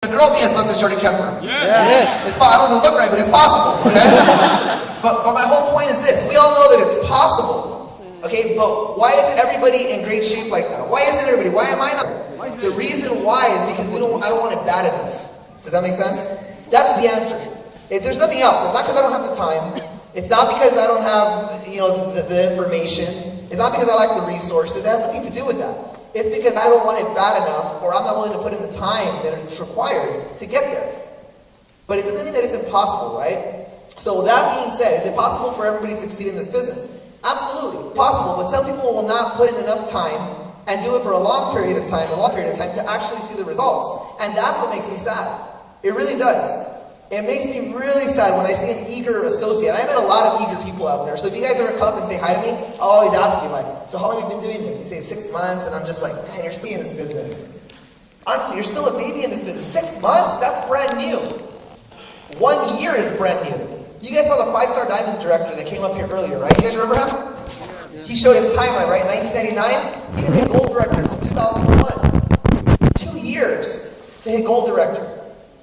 A girl me has looked this Jordan Kemper. Yes. It's I don't look right, but it's possible. Okay. but my whole point is this: we all know that it's possible. Okay. But why isn't everybody in great shape like that? Why isn't everybody? Why am I not? The reason why is because I don't want it bad enough. Does that make sense? That's the answer. There's nothing else. It's not because I don't have the time. It's not because I don't have the information. It's not because I lack the resources. It has nothing to do with that. It's because I don't want it bad enough, or I'm not willing to put in the time that it's required to get there. But it doesn't mean that it's impossible, right? So that being said, is it possible for everybody to succeed in this business? Absolutely possible, but some people will not put in enough time and do it for a long period of time to actually see the results. And that's what makes me sad. It really does. It makes me really sad when I see an eager associate. I met a lot of eager people out there. So if you guys ever come and say hi to me, I'll always ask you, like, so how long have you been doing this? You say 6 months, and I'm just like, man, you're still in this business. Honestly, you're still a baby in this business. 6 months? That's brand new. 1 year is brand new. You guys saw the 5-star diamond director that came up here earlier, right? You guys remember him? He showed his timeline, right? 1999, he didn't hit gold director until 2001. 2 years to hit gold director.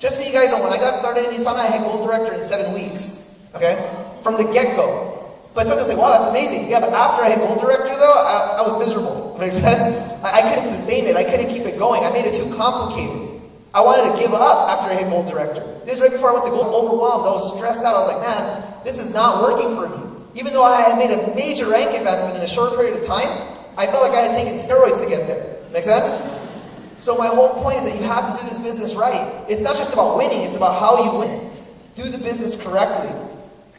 Just so you guys know, when I got started in USANA, I hit gold director in 7 weeks, okay? From the get-go. But some people say, wow, that's amazing. Yeah, but after I hit gold director, though, I was miserable. Makes sense? I couldn't sustain it. I couldn't keep it going. I made it too complicated. I wanted to give up after I hit gold director. This is right before I went to gold, overwhelmed. I was stressed out. I was like, man, this is not working for me. Even though I had made a major rank advancement in a short period of time, I felt like I had taken steroids to get there. Make sense? So my whole point is that you have to do this business right. It's not just about winning, it's about how you win. Do the business correctly.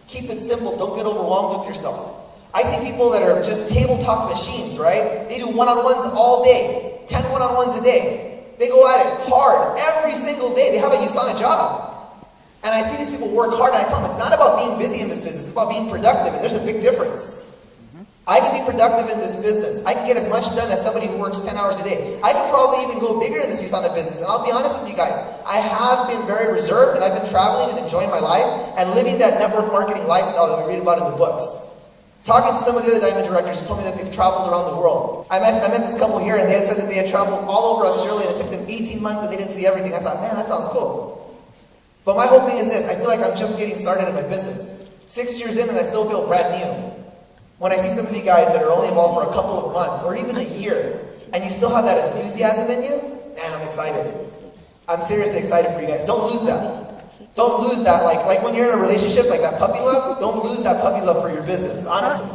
Keep it simple, don't get overwhelmed with yourself. I see people that are just table talk machines, right? They do one-on-ones all day, 10 one-on-ones a day. They go at it hard every single day. They have a USANA job. And I see these people work hard, and I tell them it's not about being busy in this business, it's about being productive, and there's a big difference. I can be productive in this business. I can get as much done as somebody who works 10 hours a day. I can probably even go bigger in this USANA business. And I'll be honest with you guys, I have been very reserved, and I've been traveling and enjoying my life and living that network marketing lifestyle that we read about in the books. Talking to some of the other diamond directors who told me that they've traveled around the world. I met this couple here, and they had said that they had traveled all over Australia, and it took them 18 months and they didn't see everything. I thought, man, that sounds cool. But my whole thing is this: I feel like I'm just getting started in my business. 6 years in, and I still feel brand new. When I see some of you guys that are only involved for a couple of months or even a year, and you still have that enthusiasm in you, man, I'm excited. I'm seriously excited for you guys. Don't lose that. Don't lose that. Like when you're in a relationship, like that puppy love, don't lose that puppy love for your business, honestly.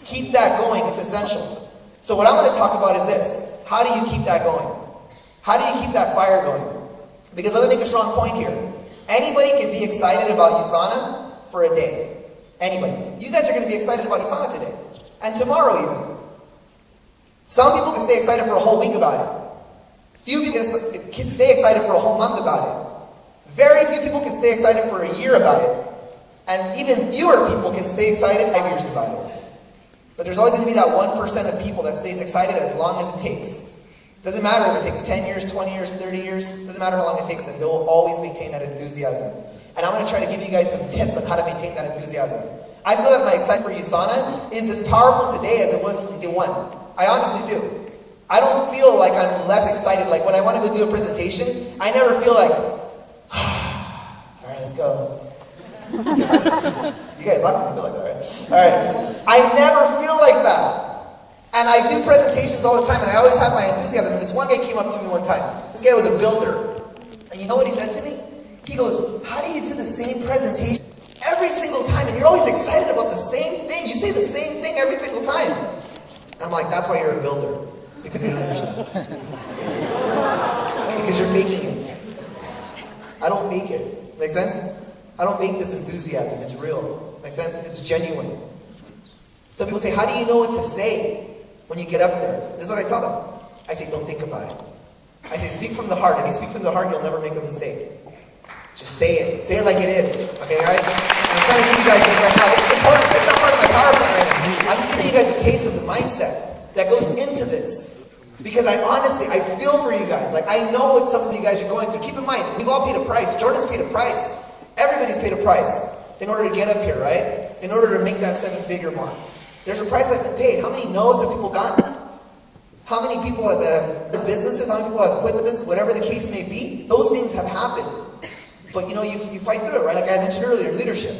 Keep that going. It's essential. So what I'm going to talk about is this. How do you keep that going? How do you keep that fire going? Because let me make a strong point here. Anybody can be excited about USANA for a day. Anybody. You guys are going to be excited about USANA today. And tomorrow even. Some people can stay excited for a whole week about it. Few people can stay excited for a whole month about it. Very few people can stay excited for a year about it. And even fewer people can stay excited 5 years about it. But there's always going to be that 1% of people that stays excited as long as it takes. Doesn't matter if it takes 10 years, 20 years, 30 years. Doesn't matter how long it takes them. They will always maintain that enthusiasm. And I'm going to try to give you guys some tips on how to maintain that enthusiasm. I feel that my excitement for USANA is as powerful today as it was from day one. I honestly do. I don't feel like I'm less excited. Like when I want to go do a presentation, I never feel like, all right, let's go. You guys laugh because you feel like that, right? All right. I never feel like that. And I do presentations all the time, and I always have my enthusiasm. And this one guy came up to me one time. This guy was a builder. And you know what he said to me? He goes, how do you do the same presentation every single time? And you're always excited about the same thing. You say the same thing every single time. And I'm like, that's why you're a builder. Because you don't understand. Because you're faking it. I don't fake it. Make sense? I don't fake this enthusiasm. It's real. Make sense? It's genuine. Some people say, how do you know what to say when you get up there? This is what I tell them. I say, don't think about it. I say, speak from the heart. If you speak from the heart, you'll never make a mistake. Just say it. Say it like it is. Okay, guys? I'm trying to give you guys this right now. This is important. It's not part of my PowerPoint right now. I'm just giving you guys a taste of the mindset that goes into this. Because I feel for you guys. Like, I know what some of you guys are going through. Keep in mind, we've all paid a price. Jordan's paid a price. Everybody's paid a price in order to get up here, right? In order to make that 7-figure mark. There's a price that's been paid. How many no's have people gotten? How many people that have the businesses, how many people have quit the business, whatever the case may be, those things have happened. But you fight through it, right? Like I mentioned earlier, leadership.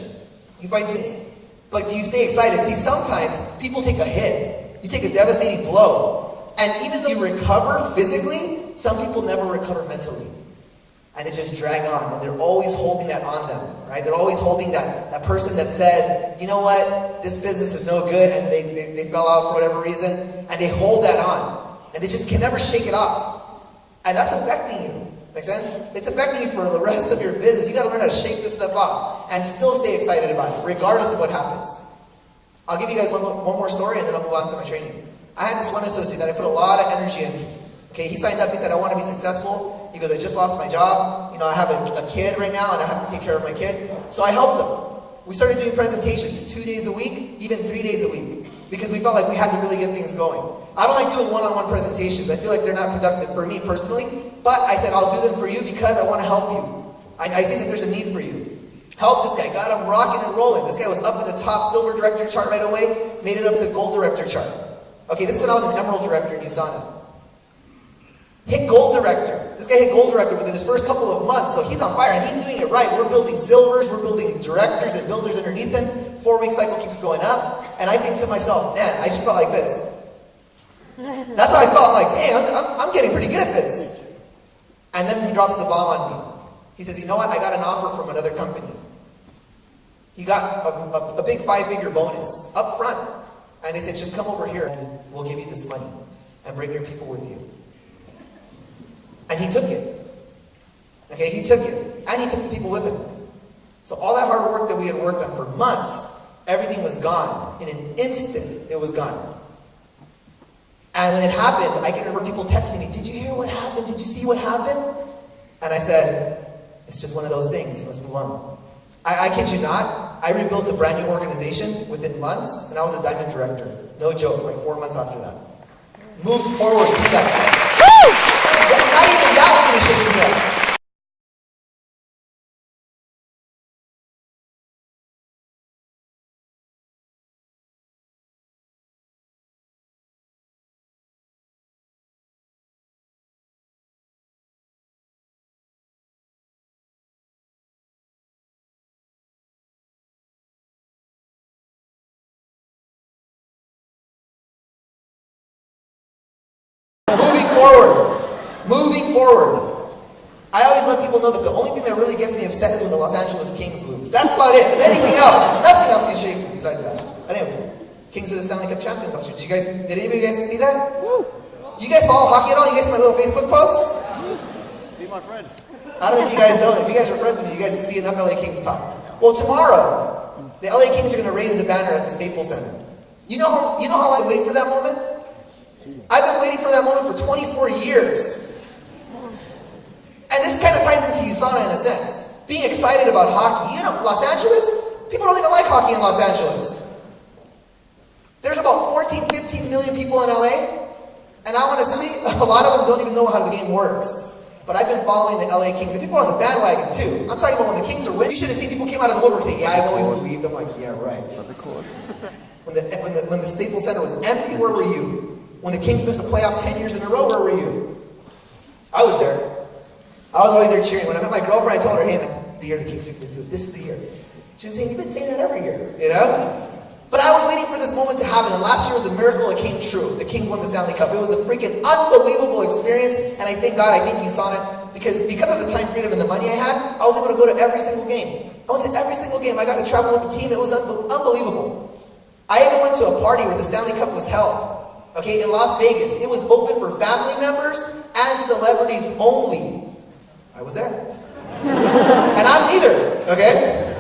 You fight through this. But do you stay excited? See, sometimes people take a hit. You take a devastating blow. And even though you recover physically, some people never recover mentally. And it just drags on. And they're always holding that on them, right? They're always holding that person that said, you know what, this business is no good, and they fell out for whatever reason, and they hold that on. And they just can never shake it off. And that's affecting you. Make sense? It's affecting you for the rest of your business. You got to learn how to shake this stuff off and still stay excited about it, regardless of what happens. I'll give you guys one more story, and then I'll move on to my training. I had this one associate that I put a lot of energy into. Okay, he signed up. He said, I want to be successful. He goes, I just lost my job. You know, I have a kid right now, and I have to take care of my kid. So I helped him. We started doing presentations 2 days a week, even 3 days a week, because we felt like we had to really get things going. I don't like doing one-on-one presentations. I feel like they're not productive for me personally, but I said I'll do them for you because I want to help you. I see that there's a need for you. Help this guy. Got him rocking and rolling. This guy was up in the top silver director chart right away, made it up to gold director chart. Okay, this is when I was an emerald director in USANA. Hit gold director. This guy hit gold director within his first couple of months, so he's on fire, and he's doing it right. We're building silvers, we're building directors and builders underneath him. 4-week cycle keeps going up, and I think to myself, man, I just felt like this. That's how I felt. I'm like, hey, I'm getting pretty good at this. And then he drops the bomb on me. He says, you know what? I got an offer from another company. He got a big 5-figure bonus up front. And they said, just come over here and we'll give you this money. And bring your people with you. And he took it. Okay, he took it. And he took the people with him. So all that hard work that we had worked on for months, everything was gone. In an instant, it was gone. And when it happened, I can remember people texting me, did you hear what happened? Did you see what happened? And I said, it's just one of those things. Let's move on. I kid you not, I rebuilt a brand new organization within months, and I was a diamond director. No joke, like 4 months after that. Moved forward. Not even that was going to shake me up. Moving forward. I always let people know that the only thing that really gets me upset is when the Los Angeles Kings lose. That's about it. Anything else, nothing else can shake me besides that. But anyways, Kings are the Stanley Cup champions last year. Did anybody guys see that? Woo. Do you guys follow hockey at all? You guys see my little Facebook posts? Be my friend. I don't know if you guys know. If you guys are friends with me, you guys see enough LA Kings talk. Well, tomorrow, the LA Kings are going to raise the banner at the Staples Center. You know how I waited for that moment? I've been waiting for that moment for 24 years. And this kind of ties into USANA in a sense. Being excited about hockey. You know, Los Angeles, people don't even like hockey in Los Angeles. There's about 14, 15 million people in LA. And I want to say, a lot of them don't even know how the game works. But I've been following the LA Kings. And people are on the bandwagon too. I'm talking about when the Kings are winning. You should have seen people came out of the woodwork saying, yeah, I've always believed. I'm like, yeah, right. When the Staples Center was empty, where were you? When the Kings missed the playoff 10 years in a row, where were you? I was there. I was always there cheering. When I met my girlfriend, I told her, hey, man, the year the Kings are going to do it. This is the year. She was saying, you've been saying that every year, you know? But I was waiting for this moment to happen, and last year was a miracle. It came true. The Kings won the Stanley Cup. It was a freaking unbelievable experience, and I thank God, I thank USANA, because of the time freedom and the money I had, I was able to go to every single game. I went to every single game. I got to travel with the team. It was unbelievable. I even went to a party where the Stanley Cup was held, okay, in Las Vegas. It was open for family members and celebrities only. I was there. And I'm neither, okay?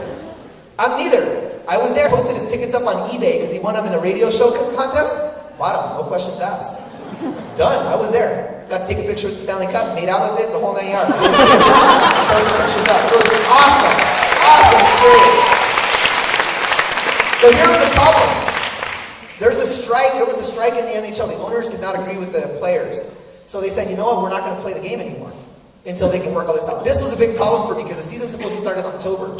I'm neither. I was there, posted his tickets up on eBay because he won them in a radio show contest. Bought them, no questions asked. Done, I was there. Got to take a picture with the Stanley Cup, made out with it, the whole 9 yards. Posted pictures up. It was awesome. Awesome experience. But here's the problem. There was a strike in the NHL. The owners did not agree with the players. So they said, you know what, we're not going to play the game anymore until they can work all this out. This was a big problem for me because the season's supposed to start in October.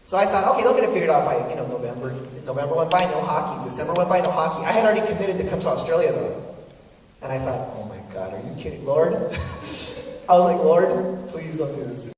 So I thought, okay, they'll get it figured out by, November. November went by, no hockey. December went by, no hockey. I had already committed to come to Australia, though. And I thought, oh my God, are you kidding, Lord? I was like, Lord, please don't do this.